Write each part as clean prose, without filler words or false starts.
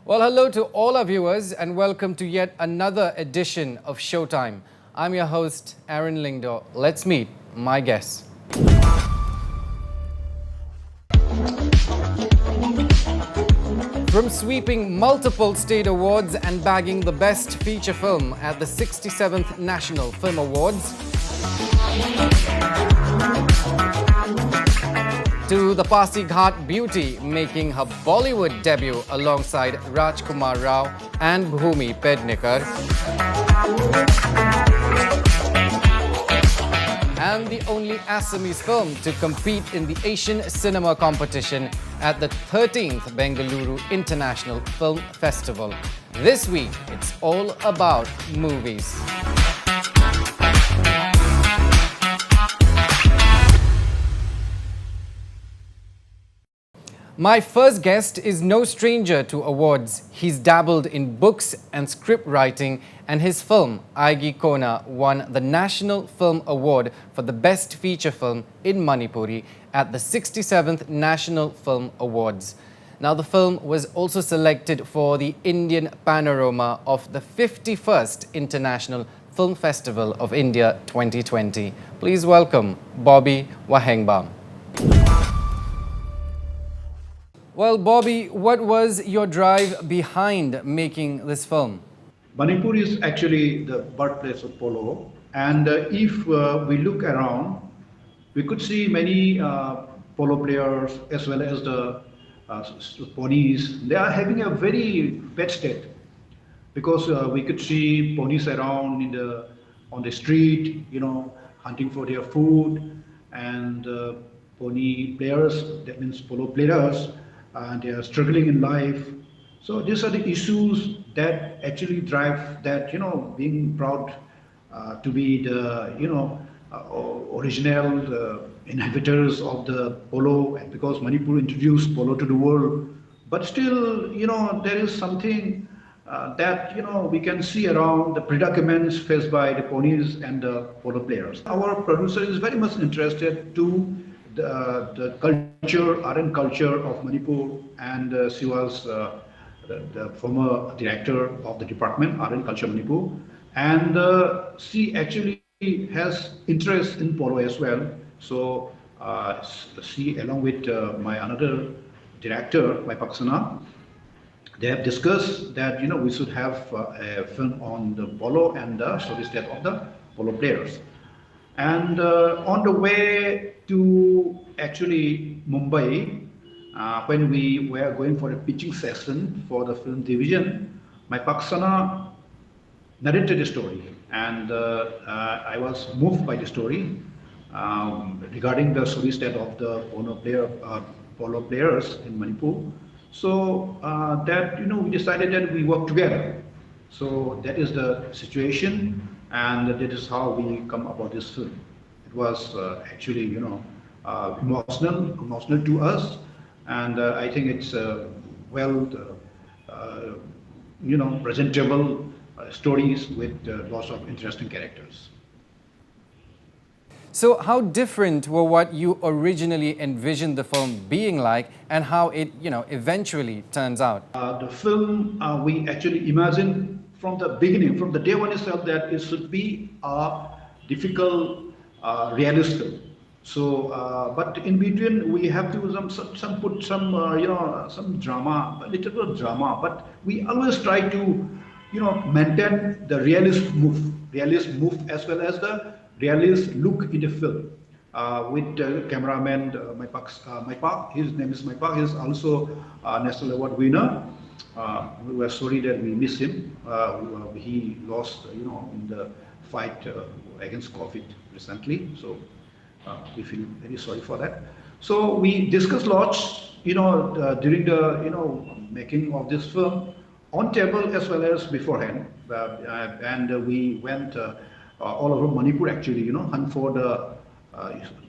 Well, hello to all our viewers and welcome to yet another edition of Showtime. I'm your host, Aaron Lyngdoh. Let's meet my guests. From sweeping multiple state awards and bagging the best feature film at the 67th National Film Awards, to the Pasighat beauty making her Bollywood debut alongside Rajkumar Rao and Bhumi Pednekar, and the only Assamese film to compete in the Asian cinema competition at the 13th Bengaluru International Film Festival. This week, it's all about movies. My first guest is no stranger to awards. He's dabbled in books and script writing, and his film, Aigi Kona, won the National Film Award for the Best Feature Film in Manipuri at the 67th National Film Awards. Now, the film was also selected for the Indian Panorama of the 51st International Film Festival of India 2020. Please welcome Bobby WAHENGBAM. Well, Bobby, what was your drive behind making this film? Manipur is actually the birthplace of polo, and if we look around, we could see many polo players as well as the ponies. They are having a very bad state because we could see ponies around on the street, hunting for their food, and pony players, that means polo players, and they are struggling in life. So these are the issues that actually drive that, being proud to be the, original inhabitants of the polo, and because Manipur introduced polo to the world. But still, there is something that, we can see around the predicaments faced by the ponies and the polo players. Our producer is very much interested to the culture, art and culture of Manipur, and she was the former director of the department, Art and Culture Manipur, and she actually has interest in polo as well. So she, along with my another director, my Paksana, they have discussed that we should have a film on the polo and the story state of the polo players. And on the way to actually Mumbai, when we were going for a pitching session for the film division, my Paksana narrated the story, and I was moved by the story regarding the story state of the polo players in Manipur. So that we decided that we work together. So that is the situation, and that is how we come about this film. It was actually emotional to us, and I think it's presentable stories with lots of interesting characters. So how different were what you originally envisioned the film being like and how it, eventually turns out? The film, we actually imagined from the beginning, from the day one itself, that it should be a difficult, realist film. So, but in between we have to put some drama, a little bit of drama. But we always try to, maintain the realist move as well as the realist look in the film. With the cameraman, his name is Maipak. He's also a national award winner. We were sorry that we missed him. He lost, in the fight against COVID recently. So we feel very sorry for that. So we discussed lots, during the, making of this film, on table as well as beforehand. And we went all over Manipur actually, hunt for the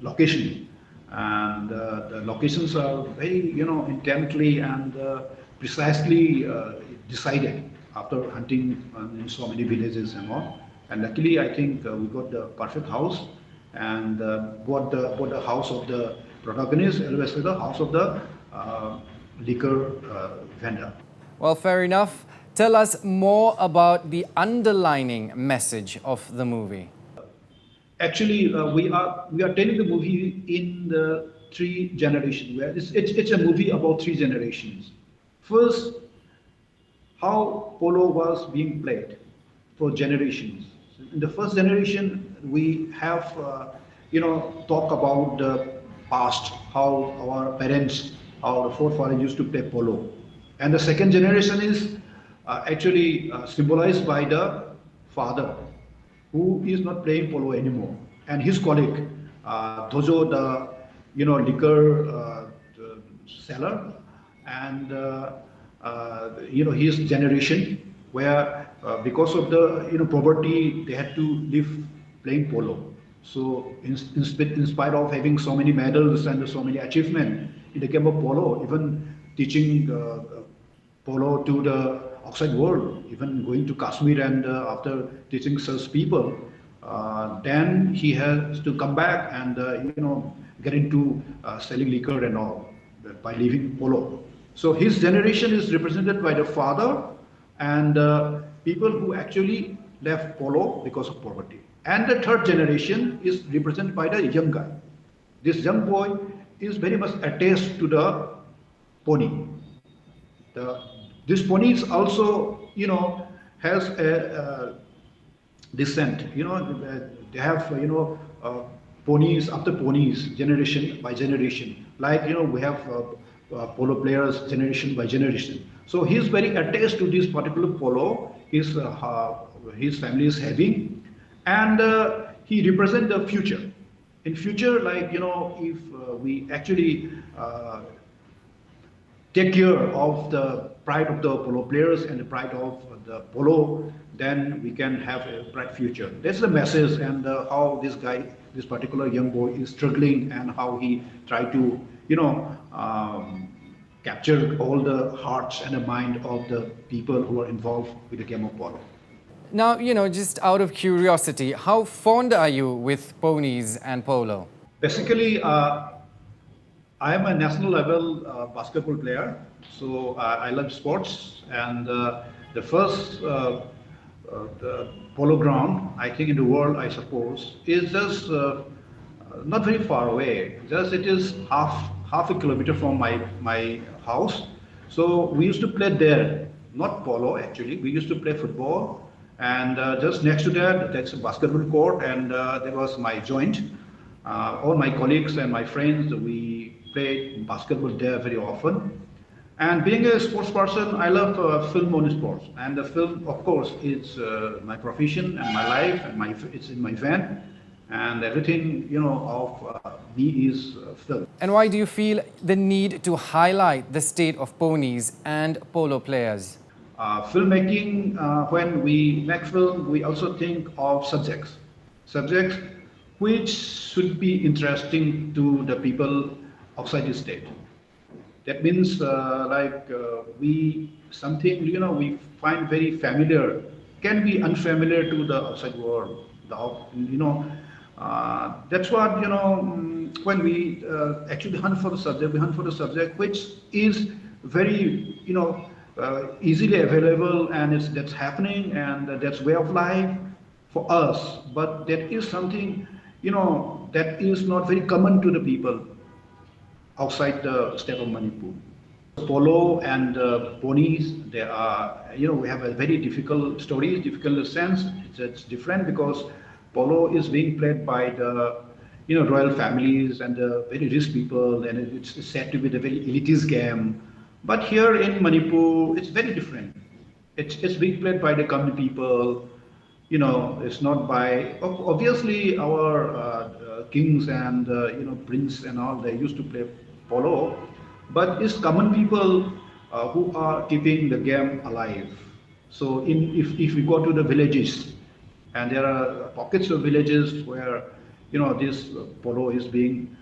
location. And the locations are very, intently and precisely decided after hunting in so many villages and all. And luckily, I think we got the perfect house, and both the house of the protagonist as well as the house of the liquor vendor. Well, fair enough. Tell us more about the underlining message of the movie. Actually, we are telling the movie in the three generations. Where it's a movie about three generations. First, how polo was being played for generations. In the first generation, we have talk about the past, how our parents, how the forefathers used to play polo, and the second generation is actually symbolized by the father, who is not playing polo anymore, and his colleague, Thojo, the liquor seller, and his generation, where because of the poverty, they had to live playing polo. So in spite of having so many medals and so many achievements in the game of polo, even teaching polo to the outside world, even going to Kashmir and after teaching such people, then he has to come back and get into selling liquor and all by leaving polo. So his generation is represented by the father and people who actually left polo because of poverty. And the third generation is represented by the young guy. This young boy is very much attached to the pony. The, this pony is also, has a descent. They have, ponies after ponies, generation by generation. Like, we have polo players generation by generation. So he's very attached to this particular polo. His family is having, and he represents the future. In future, like, if we actually take care of the pride of the polo players and the pride of the polo, then we can have a bright future. That's the message, and how this guy, this particular young boy, is struggling, and how he tried to, capture all the hearts and the mind of the people who are involved with the game of polo. Now, just out of curiosity, how fond are you with ponies and polo? Basically, I am a national level basketball player, so I love sports. And the first the polo ground, I think, in the world, I suppose, is just not very far away. Just it is half a kilometer from my house. So we used to play there, not polo actually. We used to play football, and just next to that, that's a basketball court, and there was my joint. All my colleagues and my friends, we played basketball there very often. And being a sports person, I love film on sports. And the film, of course, is my profession and my life, and it's in my van. And everything, of me is film. And why do you feel the need to highlight the state of ponies and polo players? Filmmaking, when we make film, we also think of subjects which should be interesting to the people outside the state. That means we find very familiar, can be unfamiliar to the outside world. That's what, when we actually hunt for the subject, we hunt for the subject which is very, easily available, and that's happening, and that's way of life for us. But that is something, that is not very common to the people outside the state of Manipur. Polo and ponies, they are, we have a very difficult story, difficult in the sense. It's different because polo is being played by the, royal families and the very rich people, and it's said to be the very elitist game. But here in Manipur, it's very different. It's being played by the common people. It's not by, obviously our kings and prince and all, they used to play polo, but it's common people who are keeping the game alive. So if we go to the villages, and there are pockets of villages where this polo is being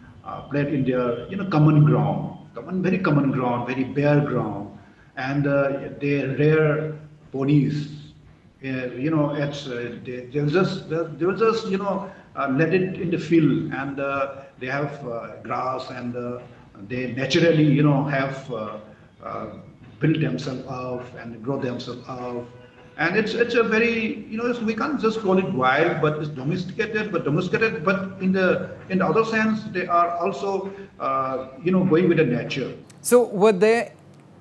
played in their common ground, very common ground, very bare ground, and they rear ponies. They will just let it in the field, and they have grass, and they naturally have build themselves up and grow themselves up. And it's a very, we can't just call it wild, but it's domesticated. But in the other sense, they are also going with the nature. So, were there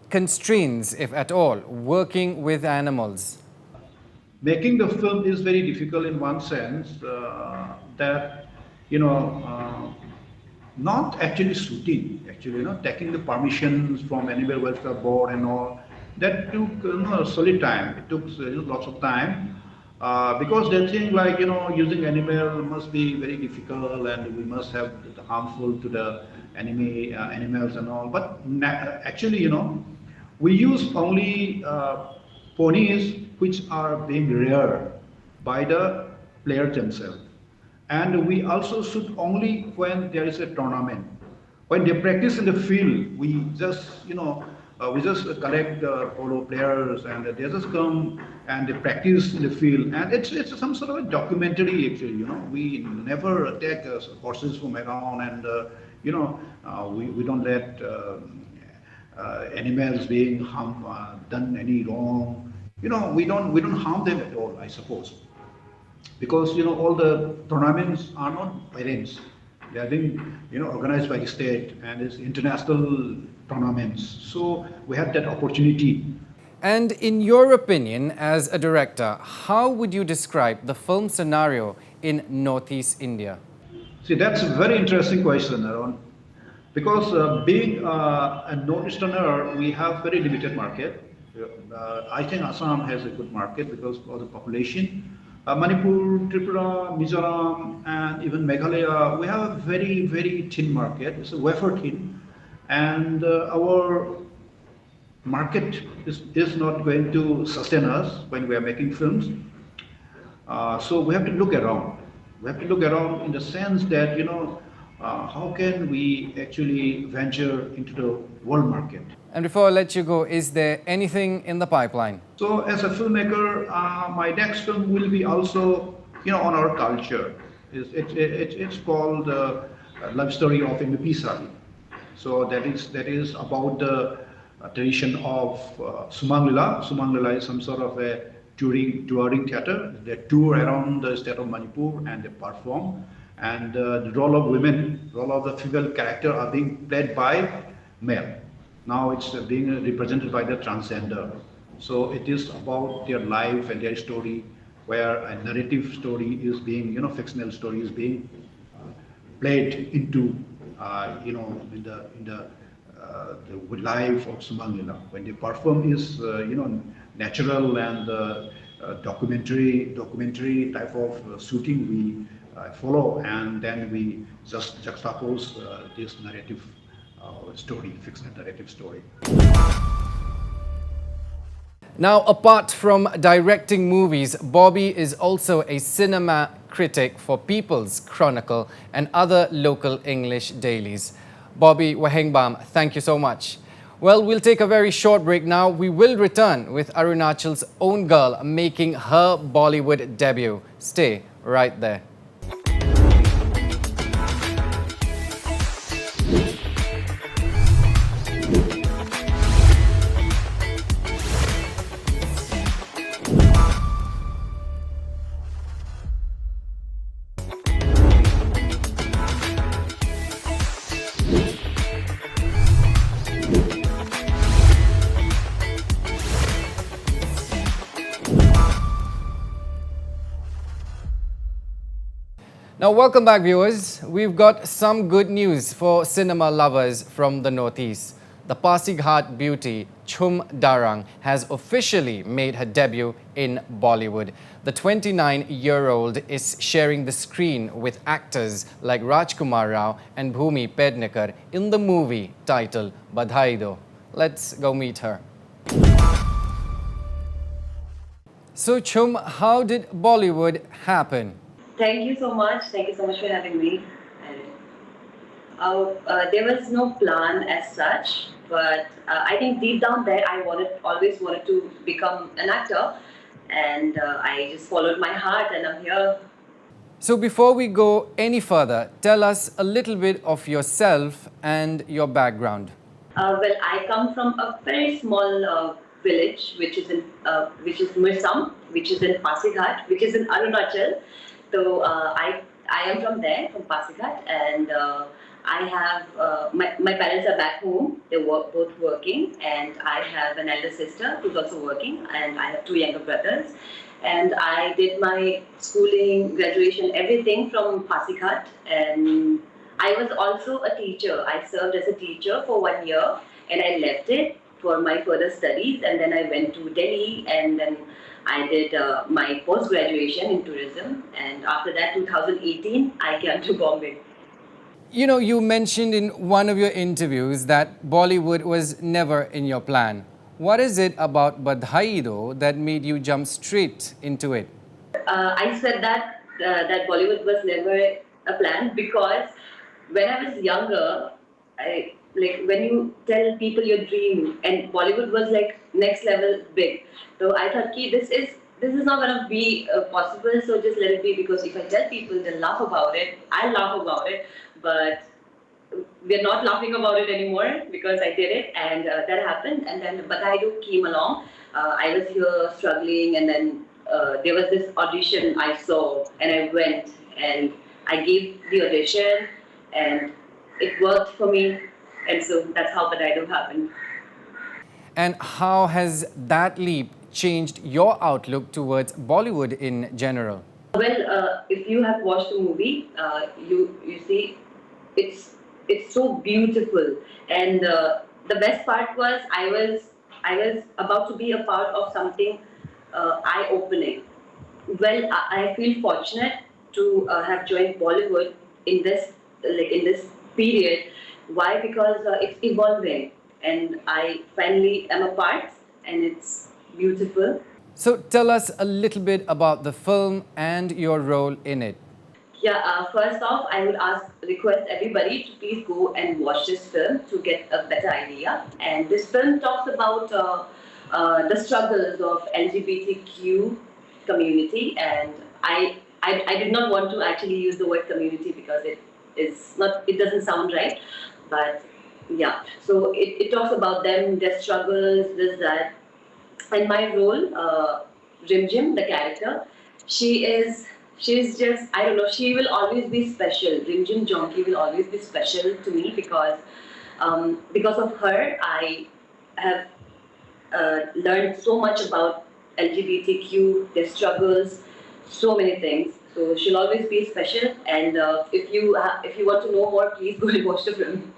constraints, if at all, working with animals? Making the film is very difficult in one sense, that you know not actually shooting, actually, taking the permissions from animal welfare board and all. That took solid time. It took lots of time, because they think like, using animal must be very difficult and we must have the harmful to the animals and all. But actually, we use only ponies which are being reared by the players themselves. And we also shoot only when there is a tournament. When they practice in the field, we just collect the polo players and they just come and they practice in the field. And it's some sort of a documentary actually. We never attack horses from around, and we don't let animals being done any wrong. We don't harm them at all, I suppose, because all the tournaments are not parents. They are being organized by the state, and it's international tournaments. So we had that opportunity. And in your opinion, as a director, how would you describe the film scenario in Northeast India? See, that's a very interesting question, Aaron, because being a northeasterner, we have very limited market. I think Assam has a good market because of the population. Manipur, Tripura, Mizoram, and even Meghalaya, we have a very, very thin market. It's a wafer thin, and our market is not going to sustain us when we are making films. So we have to look around. We have to look around in the sense that, how can we actually venture into the world market? And before I let you go, is there anything in the pipeline? So as a filmmaker, my next film will be also, on our culture. It's called Love Story of MVP Sari. So that is about the tradition of Sumanglila. Sumanglila is some sort of a touring theater. They tour around the state of Manipur and they perform. And the role of the female character are being played by male. Now it's being represented by the transgender. So it is about their life and their story, where a narrative story is being, fictional story is being played into, in the life of Sumangila. When the perform is, natural and documentary type of shooting we follow, and then we just juxtapose this narrative story, fictional narrative story. Now, apart from directing movies, Bobby is also a cinema critic for People's Chronicle and other local English dailies. Bobby WAHENGBAM, thank you so much. Well, we'll take a very short break now. We will return with Arunachal's own girl making her Bollywood debut. Stay right there. Now, welcome back, viewers. We've got some good news for cinema lovers from the Northeast. The Pasighat beauty, CHUM DARANG, has officially made her debut in Bollywood. The 29-year-old is sharing the screen with actors like Rajkumar Rao and Bhumi Pednekar in the movie titled Badhai. Let's go meet her. So, CHUM, how did Bollywood happen? Thank you so much. Thank you so much for having me. There was no plan as such, but I think deep down there, I always wanted to become an actor, and I just followed my heart, and I'm here. So before we go any further, tell us a little bit of yourself and your background. Well, I come from a very small village, which is Mirsam, which is in Pasighat, which is in Arunachal. So I am from there, from Pasighat, and I have my parents are back home. They work both working, and I have an elder sister who's also working, and I have two younger brothers. And I did my schooling, graduation, everything from Pasighat, and I was also a teacher. I served as a teacher for 1 year and I left it for my further studies. And then I went to Delhi and then I did my post graduation in tourism. And after that, 2018, I came to Bombay. You know, you mentioned in one of your interviews that Bollywood was never in your plan. What is it about Badhai though that made you jump straight into it? I said that Bollywood was never a plan because when I was younger, I like when you tell people your dream, and Bollywood was like next level big. So I thought, "Ki, this is not gonna be possible. So just let it be because if I tell people, they'll laugh about it. I'll laugh about it, but." We're not laughing about it anymore because I did it and that happened. And then Badhaidu came along. I was here struggling, and then there was this audition I saw, and I went and I gave the audition, and it worked for me, and so that's how Badhaidu happened. And how has that leap changed your outlook towards Bollywood in general? Well, if you have watched the movie, you see it's it's so beautiful, and the best part was I was about to be a part of something eye opening. Well, I feel fortunate to have joined Bollywood in this period. Why? Because it's evolving, and I finally am a part, and it's beautiful. So tell us a little bit about the film and your role in it. Yeah, first off, I would request everybody to please go and watch this film to get a better idea. And this film talks about the struggles of LGBTQ community, and I did not want to actually use the word community because it doesn't sound right, but yeah. So it talks about them, their struggles, this that, and my role, Rimjim, the character, she is she's just I don't know. She will always be special. Rimjim Jonki will always be special to me because of her I have learned so much about LGBTQ, their struggles, so many things. So she'll always be special. And if you want to know more, please go and watch the film.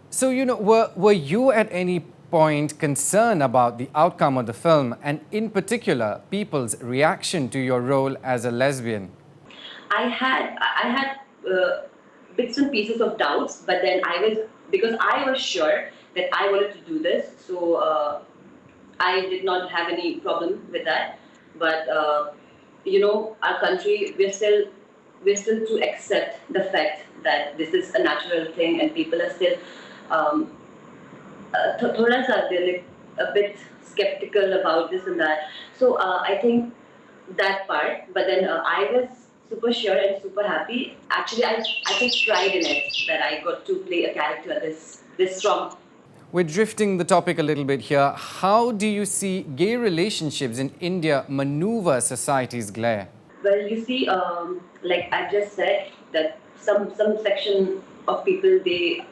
So, you know, were you at any point concerned about the outcome of the film and in particular people's reaction to your role as a lesbian? I had bits and pieces of doubts, but then because I was sure that I wanted to do this, so I did not have any problem with that. But our country, we're still to accept the fact that this is a natural thing, and people are still thoda sa they're like a bit skeptical about this and that. So I think that part. But then I was super sure and super happy. Actually, I take pride in it that I got to play a character this strong. We're drifting the topic a little bit here. How do you see gay relationships in India maneuver society's glare? Well, you see, like I just said, that some section of people they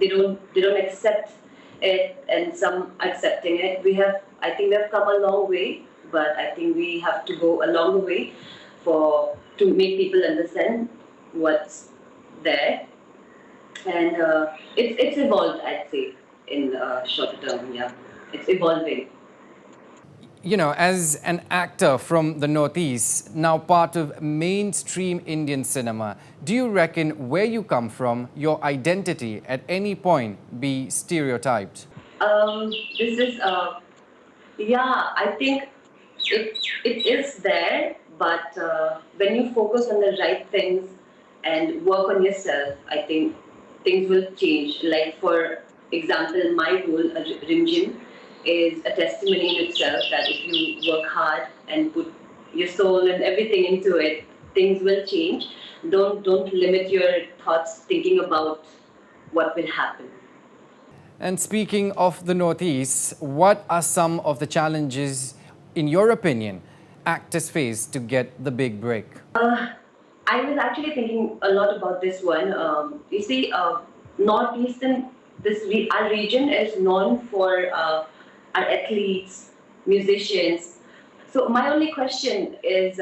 don't accept it, and some accepting it. I think we have come a long way, but I think we have to go a longer way to make people understand what's there, and it's evolved. I'd say in shorter term, yeah, it's evolving. You know, as an actor from the Northeast, now part of mainstream Indian cinema, do you reckon where you come from, your identity at any point be stereotyped? This is, yeah, I think it is there, but when you focus on the right things and work on yourself, I think things will change. Like, for example, my role, Rimjim, is a testimony in itself that if you work hard and put your soul and everything into it, things will change. Don't limit your thoughts thinking about what will happen. And speaking of the Northeast, what are some of the challenges, in your opinion, actors face to get the big break? I was actually thinking a lot about this one. You see, Northeastern, our region is known for our athletes, musicians. So my only question is,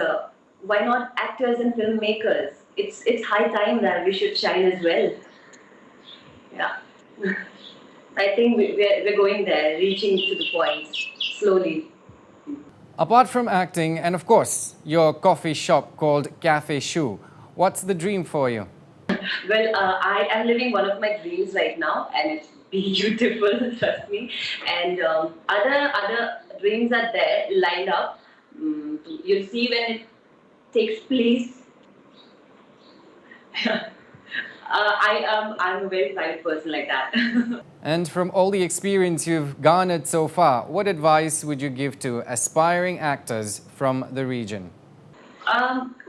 why not actors and filmmakers? It's high time that we should shine as well. Yeah, I think we're going there, reaching to the point slowly. Apart from acting and of course your coffee shop called Cafe Shoe, what's the dream for you? Well, I am living one of my dreams right now, and it's beautiful, trust me. And other dreams are there lined up. You'll see when it takes place. I'm a very private person like that. And from all the experience you've garnered so far, what advice would you give to aspiring actors from the region?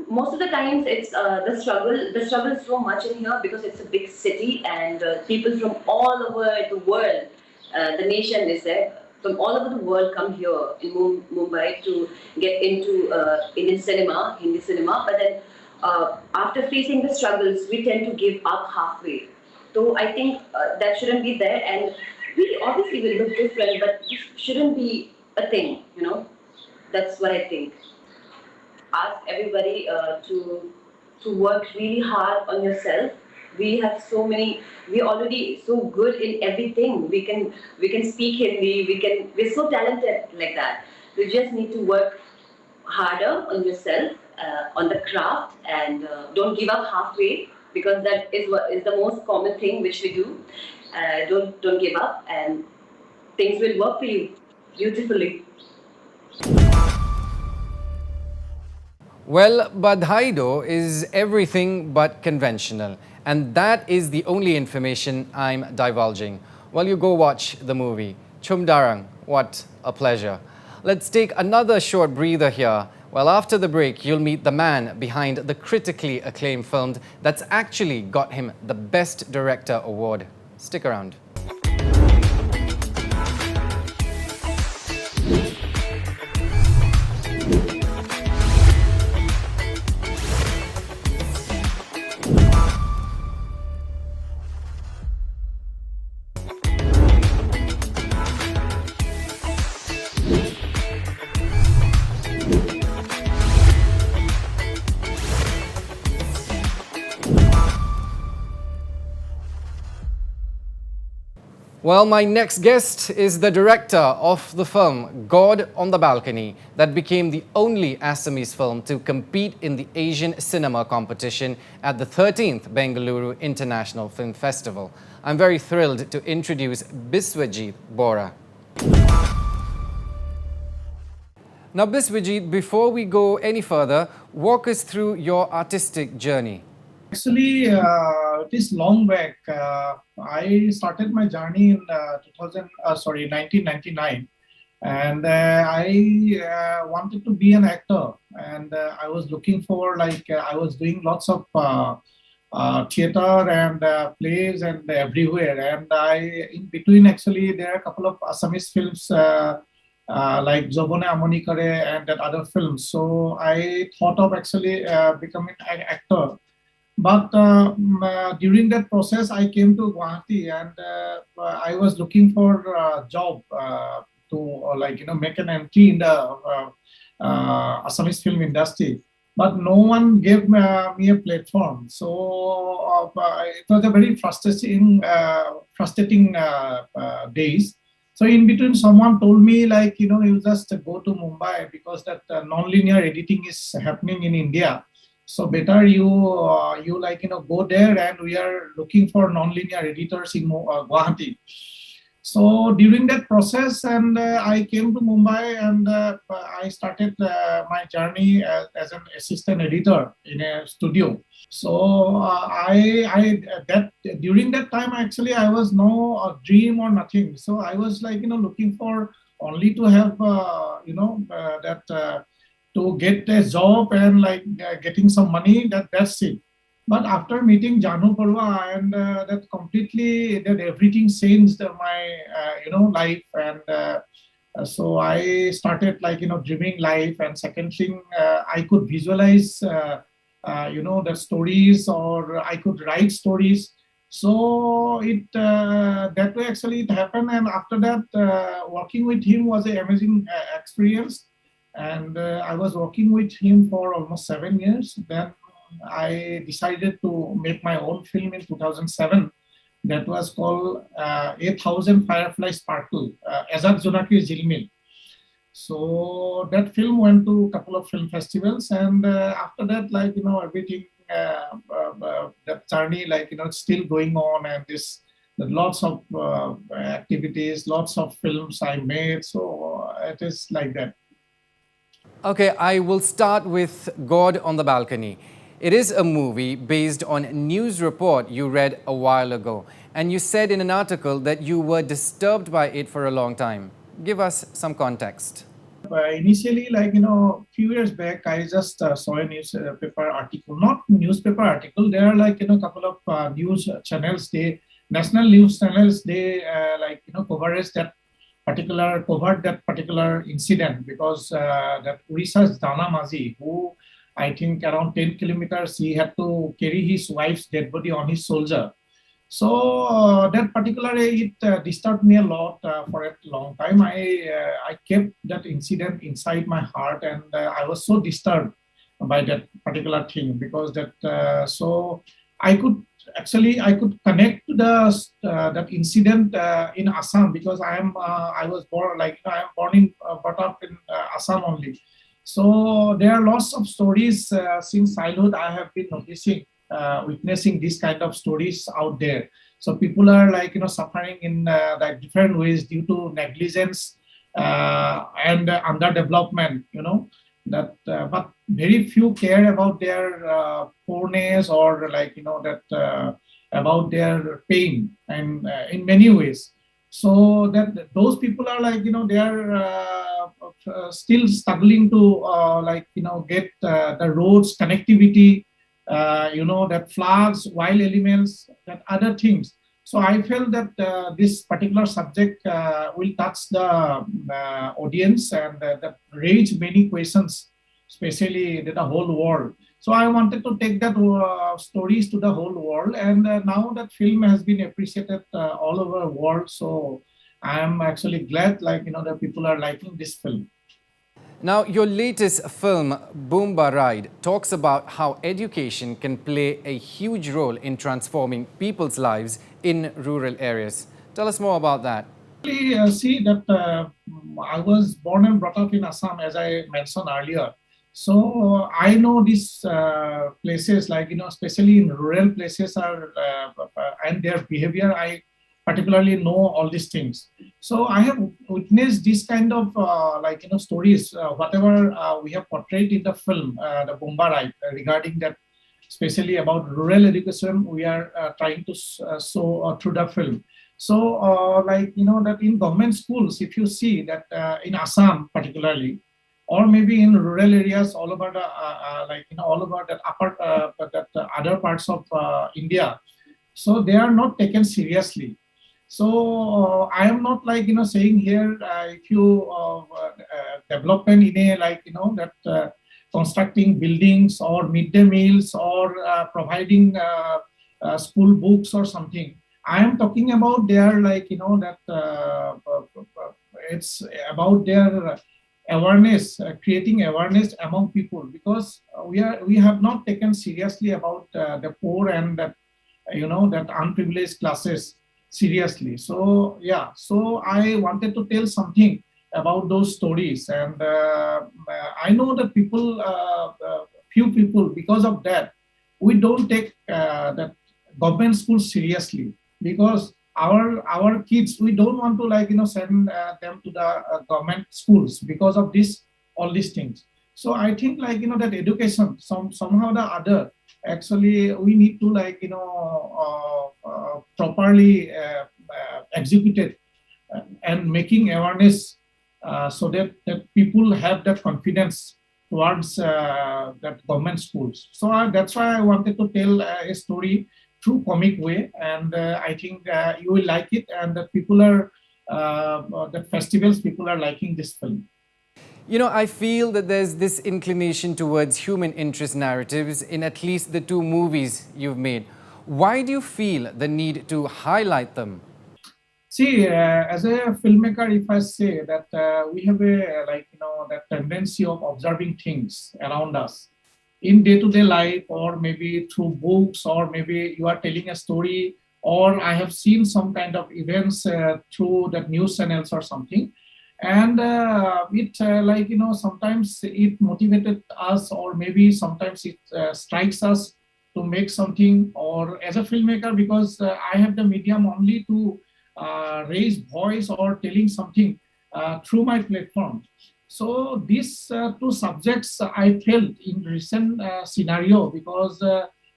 Most of the times it's the struggle. The struggle is so much in here because it's a big city and people from all over the world, the nation is there. From all over the world come here in Mumbai to get into Indian cinema, Hindi cinema. But then after facing the struggles, we tend to give up halfway. So I think that shouldn't be there. And we obviously will look different, but this shouldn't be a thing. That's what I think. Ask everybody to work really hard on yourself. We have so many. We're already so good in everything. We can speak Hindi. We're so talented like that. You just need to work harder on yourself, on the craft, and don't give up halfway because that is what is the most common thing which we do. Don't give up, and things will work for you beautifully. Well, Badhaido is everything but conventional, and that is the only information I'm divulging. While you go watch the movie, CHUM DARANG, what a pleasure. Let's take another short breather here. Well, after the break, you'll meet the man behind the critically acclaimed film that's actually got him the Best Director award. Stick around. Well, my next guest is the director of the film God on the Balcony that became the only Assamese film to compete in the Asian cinema competition at the 13th Bengaluru International Film Festival. I'm very thrilled to introduce BISWAJEET BORA. Now BISWAJEET, before we go any further, walk us through your artistic journey. Actually, it is long back. I started my journey in 1999, and I wanted to be an actor. And I was looking for I was doing lots of theater and plays and everywhere. And in between, actually, there are a couple of Assamese films like Jobone Amoni Kare and that other films. So I thought of actually becoming an actor. But during that process, I came to Guwahati and I was looking for a job to make an entry in the Assamese film industry. But no one gave me a platform. So it was a very frustrating days. So in between, someone told me you just go to Mumbai because that non-linear editing is happening in India. So better you go there, and we are looking for non-linear editors in Guwahati. So during that process, and I came to Mumbai, and I started my journey as an assistant editor in a studio. So during that time, actually, I was no dream or nothing. So I was looking for only to have to get a job and getting some money. That's it. But after meeting Janu Barua, and that everything changed my life, and so I started dreaming life. And second thing, I could visualize the stories, or I could write stories. So it that way actually it happened. And after that, working with him was an amazing experience. And I was working with him for almost 7 years. Then I decided to make my own film in 2007. That was called 8,000 Firefly Sparkle, Azad Jonakir Jilmil. So that film went to a couple of film festivals, and after that, everything, that journey, it's still going on, and lots of activities, lots of films I made. So it is like that. Okay, I will start with God on the Balcony. It is a movie based on a news report you read a while ago, and you said in an article that you were disturbed by it for a long time. Give us some context. Initially, few years back, I just saw a newspaper article, not newspaper article. There are couple of news channels. National news channels. They covered that particular incident, because that Urissa's Dana Mazi, who I think around 10 kilometers, he had to carry his wife's dead body on his shoulder. So that particular, it disturbed me a lot for a long time. I kept that incident inside my heart, and I was so disturbed by that particular thing, because so I could connect to that incident in Assam, because I was born I am brought up in Assam only. So there are lots of stories since childhood I have been noticing, witnessing these kind of stories out there. So people are suffering in different ways due to negligence and underdevelopment. But very few care about their poorness, or about their pain, and in many ways. So that those people are they are still struggling to get the roads connectivity, that floods, wild elements, that other things. So I felt that this particular subject will touch the audience, and that raise many questions, especially the whole world. So I wanted to take that stories to the whole world, and now that film has been appreciated all over the world. So I am actually glad, that people are liking this film. Now, your latest film, Boomba Ride, talks about how education can play a huge role in transforming people's lives in rural areas. Tell us more about that. See that I was born and brought up in Assam, as I mentioned earlier. So I know these places, especially in rural places, and their behavior. I particularly know all these things. So I have witnessed this kind of stories, whatever we have portrayed in the film, the Boomba Ride, regarding that, especially about rural education, we are trying to show through the film. So that in government schools, if you see that in Assam particularly, or maybe in rural areas all over the all over that other parts of India, so they are not taken seriously. So I am not saying here if you development in a that constructing buildings or midday meals or providing school books or something. I am talking about their that it's about their awareness, creating awareness among people, because we have not taken seriously about the poor and that that unprivileged classes seriously. So yeah, so I wanted to tell something about those stories, and I know that people, few people, because of that, we don't take that government schools seriously, because our kids, we don't want to send them to the government schools because of all these things. So I think that education somehow the other, actually we need to properly executed and making awareness so that people have that confidence towards that government schools. So that's why I wanted to tell a story through comic way, and I think you will like it, and the people are the festivals people are liking this film. You know, I feel that there's this inclination towards human interest narratives in at least the two movies you've made. Why do you feel the need to highlight them? See, as a filmmaker, if I say that we have a that tendency of observing things around us in day-to-day life, or maybe through books, or maybe you are telling a story, or I have seen some kind of events through the news channels or something, and it sometimes it motivated us, or maybe sometimes it strikes us to make something, or as a filmmaker, because I have the medium only to raise voice or telling something through my platform. So these two subjects I felt in recent scenario, because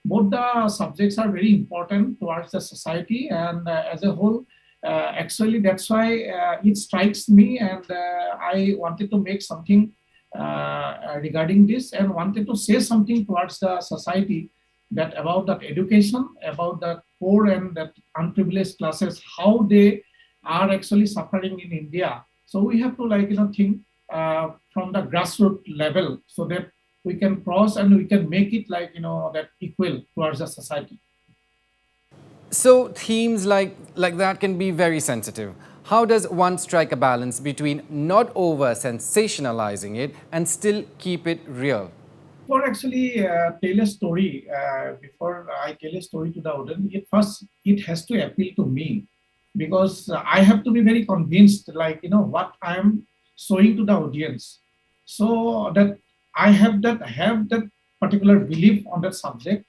both the subjects are very important towards the society and as a whole. Actually, that's why it strikes me, and I wanted to make something regarding this, and wanted to say something towards the society, that about that education, about the poor and that unprivileged classes, how they are actually suffering in India. So we have to think from the grassroots level, so that we can cross and we can make it that equal towards the society. So themes like that can be very sensitive. How does one strike a balance between not over sensationalizing it and still keep it real? For actually tell a story, before I tell a story to the audience, it has to appeal to me, because I have to be very convinced, what I am showing to the audience, so that I have that particular belief on that subject.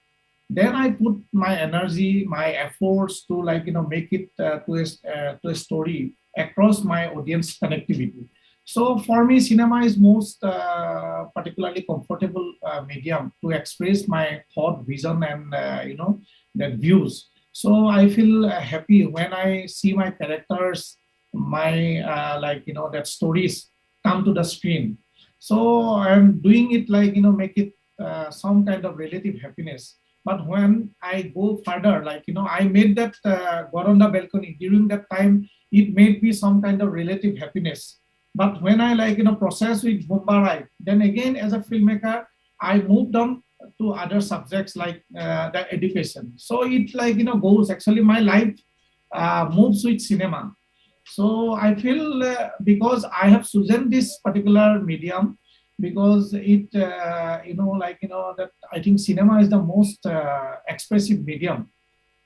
Then I put my energy, my efforts to make it to a story across my audience connectivity. So for me, cinema is most particularly comfortable medium to express my thought, vision, and that views. So I feel happy when I see my characters, my that stories come to the screen. So I'm doing it make it some kind of relative happiness. But when I go further, I made that got on the balcony during that time, it made me some kind of relative happiness. But when I process with Bombarai, then again as a filmmaker, I moved on to other subjects like the education. So it goes, actually my life moves with cinema. So I feel because I have chosen this particular medium, because it that I think cinema is the most expressive medium,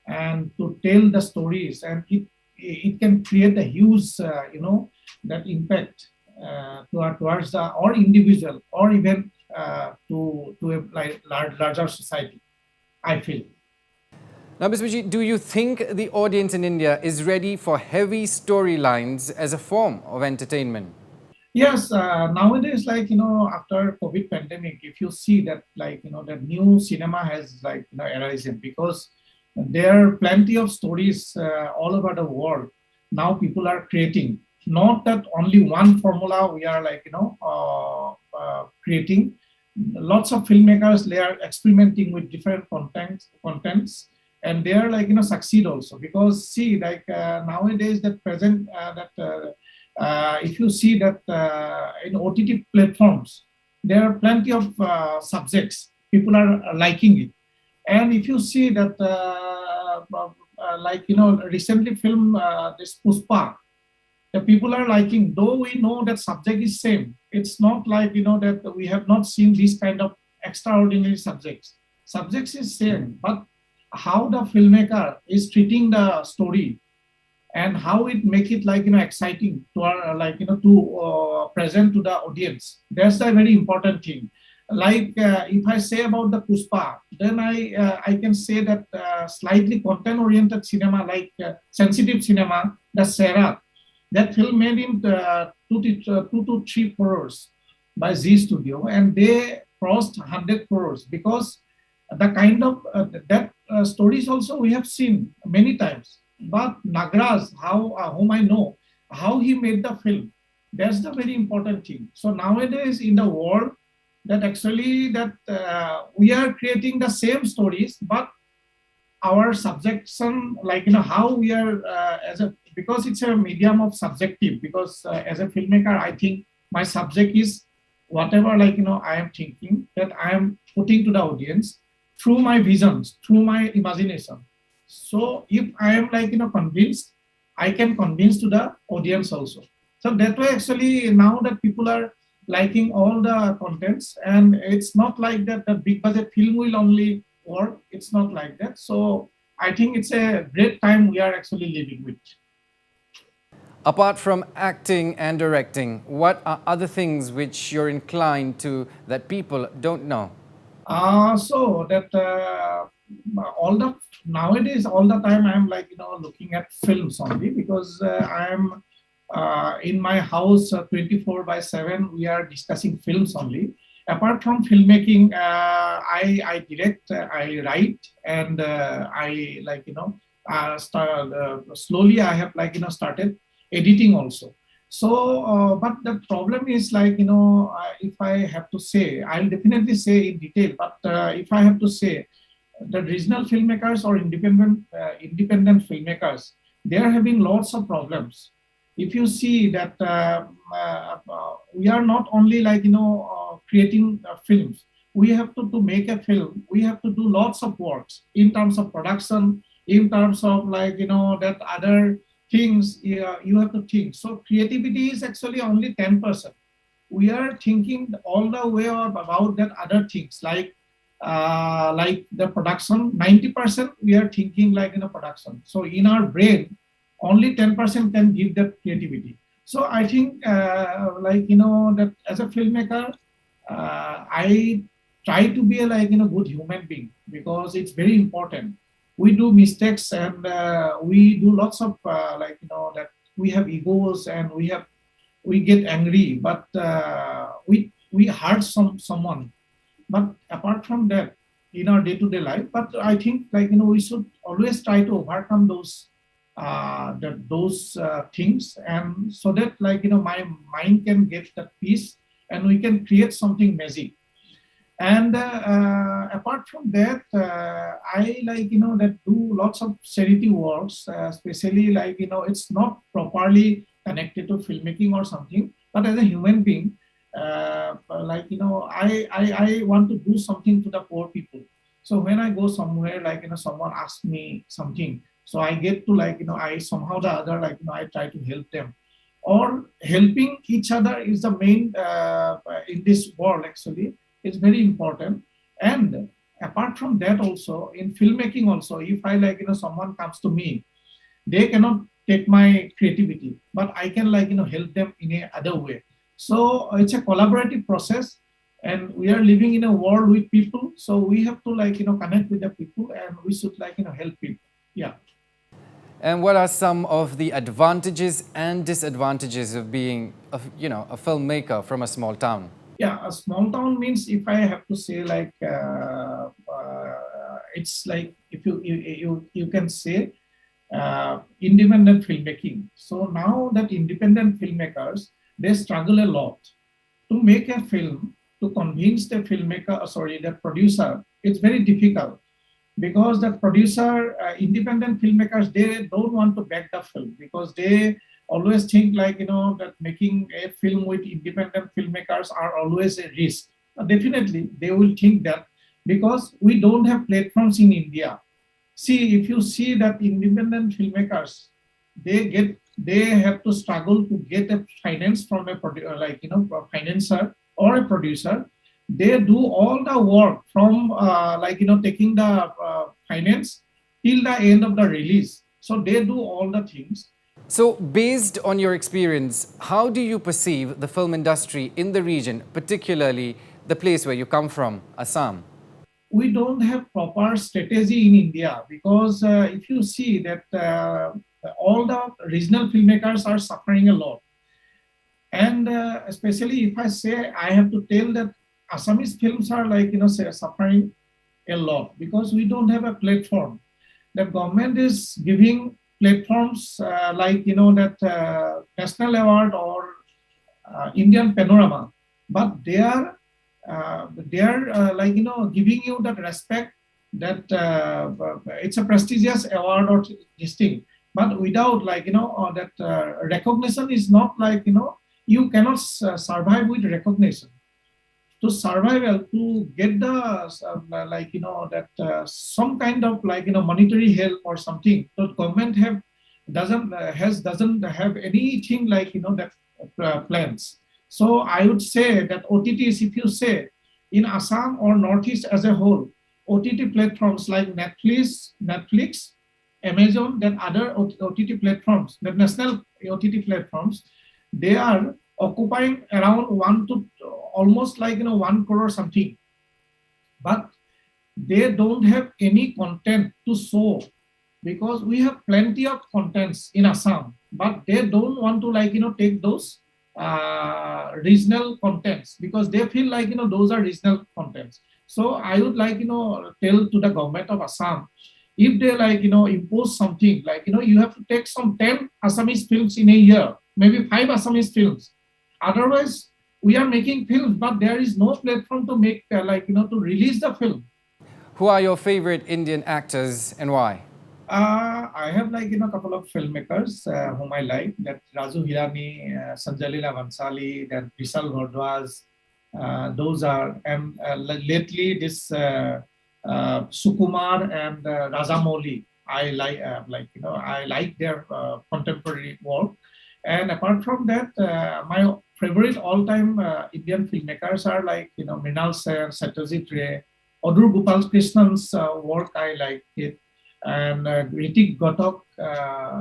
and to tell the stories, and it can create a huge that impact towards the or individual, or even to a larger society, I feel. Now, Biswajit, do you think the audience in India is ready for heavy storylines as a form of entertainment? Yes, nowadays, after COVID pandemic, if you see that, that new cinema has, arisen, because there are plenty of stories all over the world. Now people are creating, not that only one formula we are creating. Lots of filmmakers, they are experimenting with different contents, and they are succeed also, because see, nowadays that present if you see that in OTT platforms, there are plenty of subjects. People are liking it. And if you see that, recently film this Puspa, the people are liking, though we know that subject is same. It's not that we have not seen these kind of extraordinary subjects. Subjects is same, but how the filmmaker is treating the story, and how it make it exciting to our to present to the audience. That's the very important thing. If I say about the Puspa, then I can say that slightly content oriented cinema, sensitive cinema, the Sera, that film made in 2 to 3 crores by Z Studio, and they crossed 100 crores, because the kind of that stories also we have seen many times. But Nagraj, whom I know, how he made the film, that's the very important thing. So nowadays in the world, that actually that we are creating the same stories, but our subjection, like how we are as a, because it's a medium of subjective, because as a filmmaker I think my subject is whatever, I am thinking that I am putting to the audience through my visions, through my imagination. So if I am convinced, I can convince to the audience also. So that way actually now that people are liking all the contents, and it's not like that the big budget film will only work. It's not like that. So I think it's a great time we are actually living with. Apart from acting and directing, what are other things which you're inclined to that people don't know? So that all the nowadays all the time I'm looking at films only, because I'm in my house 24/7 we are discussing films only. Apart from filmmaking, I direct, I write, and I slowly I have started editing also. So, but the problem is if I have to say, I'll definitely say in detail. But if I have to say, the regional filmmakers or independent filmmakers, they are having lots of problems. If you see that we are not only creating films, we have to make a film. We have to do lots of works in terms of production, in terms of that other things you have to think. So creativity is actually only 10%. We are thinking all the way about that other things like the production. 90% we are thinking production. So in our brain, only 10% can give that creativity. So I think that as a filmmaker, I try to be a good human being, because it's very important. We do mistakes, and we do lots of that we have egos, and we get angry, but we hurt someone. But apart from that, in our day-to-day life, but I think we should always try to overcome those things, and so that my mind can get that peace, and we can create something magic. And apart from that, I that do lots of charity works, especially it's not properly connected to filmmaking or something, but as a human being, I want to do something to the poor people. So when I go somewhere, someone asks me something, so I get to I somehow the other I try to help them. Or helping each other is the main in this world actually. It's very important. And apart from that also, in filmmaking also, if I someone comes to me, they cannot take my creativity, but I can help them in a other way. So it's a collaborative process, and we are living in a world with people, so we have to connect with the people, and we should help people. Yeah. And what are some of the advantages and disadvantages of being a filmmaker from a small town? Yeah, a small town means, if I have to say it's if you can say independent filmmaking. So now that independent filmmakers, they struggle a lot to make a film, to convince the filmmaker, the producer. It's very difficult, because the producer, independent filmmakers, they don't want to back the film, because they always think that making a film with independent filmmakers are always a risk. Definitely, they will think that, because we don't have platforms in India. See, if you see that independent filmmakers, they have to struggle to get a finance from a financer or a producer. They do all the work from taking the finance till the end of the release. So they do all the things. So, based on your experience, how do you perceive the film industry in the region, particularly the place where you come from, Assam? We don't have proper strategy in India, because if you see that all the regional filmmakers are suffering a lot. And especially if I say, I have to tell that Assamese films are suffering a lot, because we don't have a platform. The government is giving platforms National Award or Indian Panorama, but they are they are like, giving you that respect that it's a prestigious award or this thing, but without like, that recognition is not like, you cannot survive with recognition. To survival, to get the like, that some kind of like, monetary help or something, the government doesn't have anything like, that plans. So I would say that OTTs, if you say in Assam or Northeast as a whole, OTT platforms like Netflix, Amazon, then other OTT platforms, the national OTT platforms, they are occupying around one to almost like, 1 crore something, but they don't have any content to show, because we have plenty of contents in Assam, but they don't want to like, take those regional contents, because they feel like, those are regional contents. So I would like, tell to the government of Assam, if they like, impose something like, you have to take some 10 Assamese films in a year, maybe 5 Assamese films. Otherwise, we are making films, but there is no platform to make like, to release the film. Who are your favorite Indian actors and why? I have like, a couple of filmmakers whom I like, that Raju Hirani, Sanjay Leela Bhansali, then Vishal Bhardwaj. Those are, and lately this Sukumar and Rajamouli. I like their contemporary work. And apart from that, my favorite all-time Indian filmmakers are like, Mrinal Sen, Satyajit Ray, Adur Gopal Krishnan's work, I like it. And Ritik Ghatak,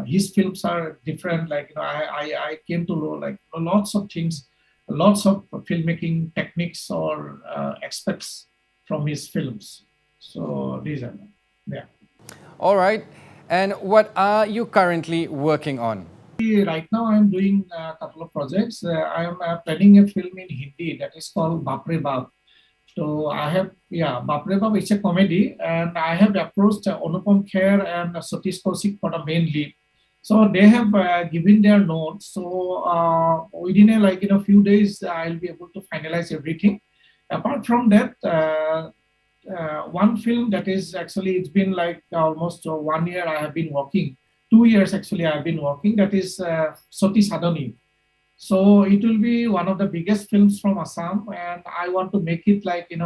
his films are different. Like, I came to know like lots of things, lots of filmmaking techniques or aspects from his films. So these are, yeah. All right. And what are you currently working on? Right now, I'm doing a couple of projects. I am planning a film in Hindi that is called Bapre Bap. So I have, Bapre Bap is a comedy, and I have approached Anupam Kher and Satish Kaushik for the main lead. So they have given their notes. So within a few days, I'll be able to finalize everything. Apart from that, one film that is actually, it's been like almost 1 year I have been working. 2 years actually I've been working, that is Soti Sadhani. So it will be one of the biggest films from Assam, and I want to make it like, in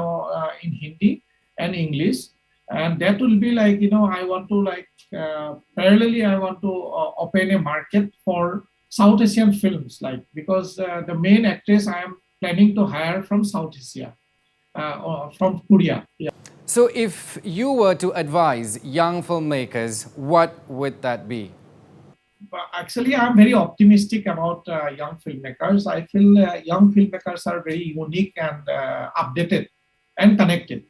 Hindi and English. And that will be like, I want to like, parallelly, I want to open a market for South Asian films, like, because the main actress I am planning to hire from South Asia, from Korea. Yeah. So if you were to advise young filmmakers, what would that be? Actually, I'm very optimistic about young filmmakers. I feel young filmmakers are very unique and updated and connected.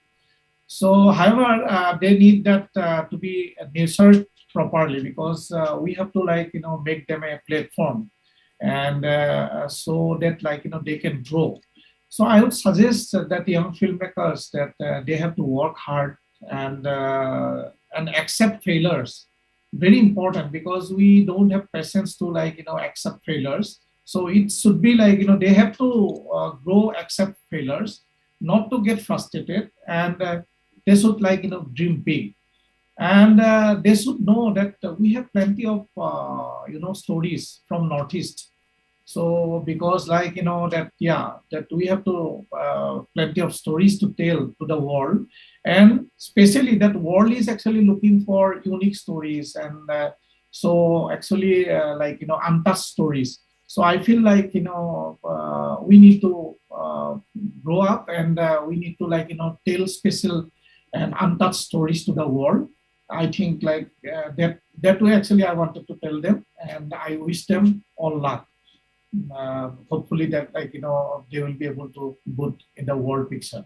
So, however, they need that to be nurtured properly, because we have to like, make them a platform, and so that like, they can grow. So I would suggest that young filmmakers that they have to work hard and accept failures. Very important, because we don't have patience to like, accept failures. So it should be like, they have to grow, accept failures, not to get frustrated, and they should like, dream big. And they should know that we have plenty of, stories from Northeast. So because like, that we have to plenty of stories to tell to the world, and especially that world is actually looking for unique stories, and so actually like, untouched stories. So I feel like, we need to grow up, and we need to like, tell special and untouched stories to the world. I think like that way actually I wanted to tell them, and I wish them all luck. Hopefully that like, they will be able to put in the world picture.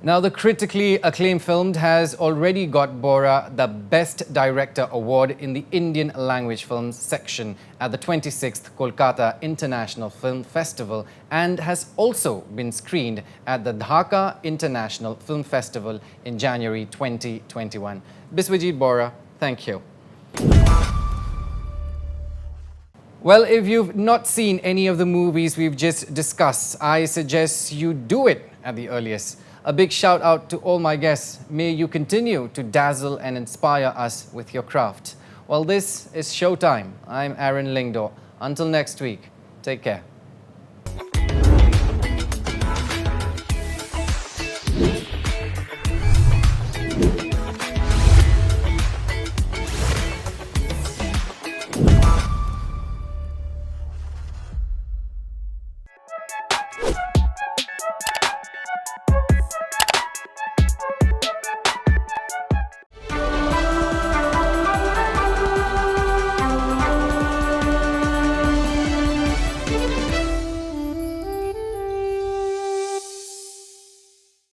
Now, the critically acclaimed film has already got BORA the Best Director Award in the Indian Language Films section at the 26th Kolkata International Film Festival, and has also been screened at the Dhaka International Film Festival in January 2021. BISWAJEET, BORA, thank you. Well, if you've not seen any of the movies we've just discussed, I suggest you do it at the earliest. A big shout out to all my guests. May you continue to dazzle and inspire us with your craft. Well, this is Showtime. I'm Aaron Lyngdoh. Until next week, take care.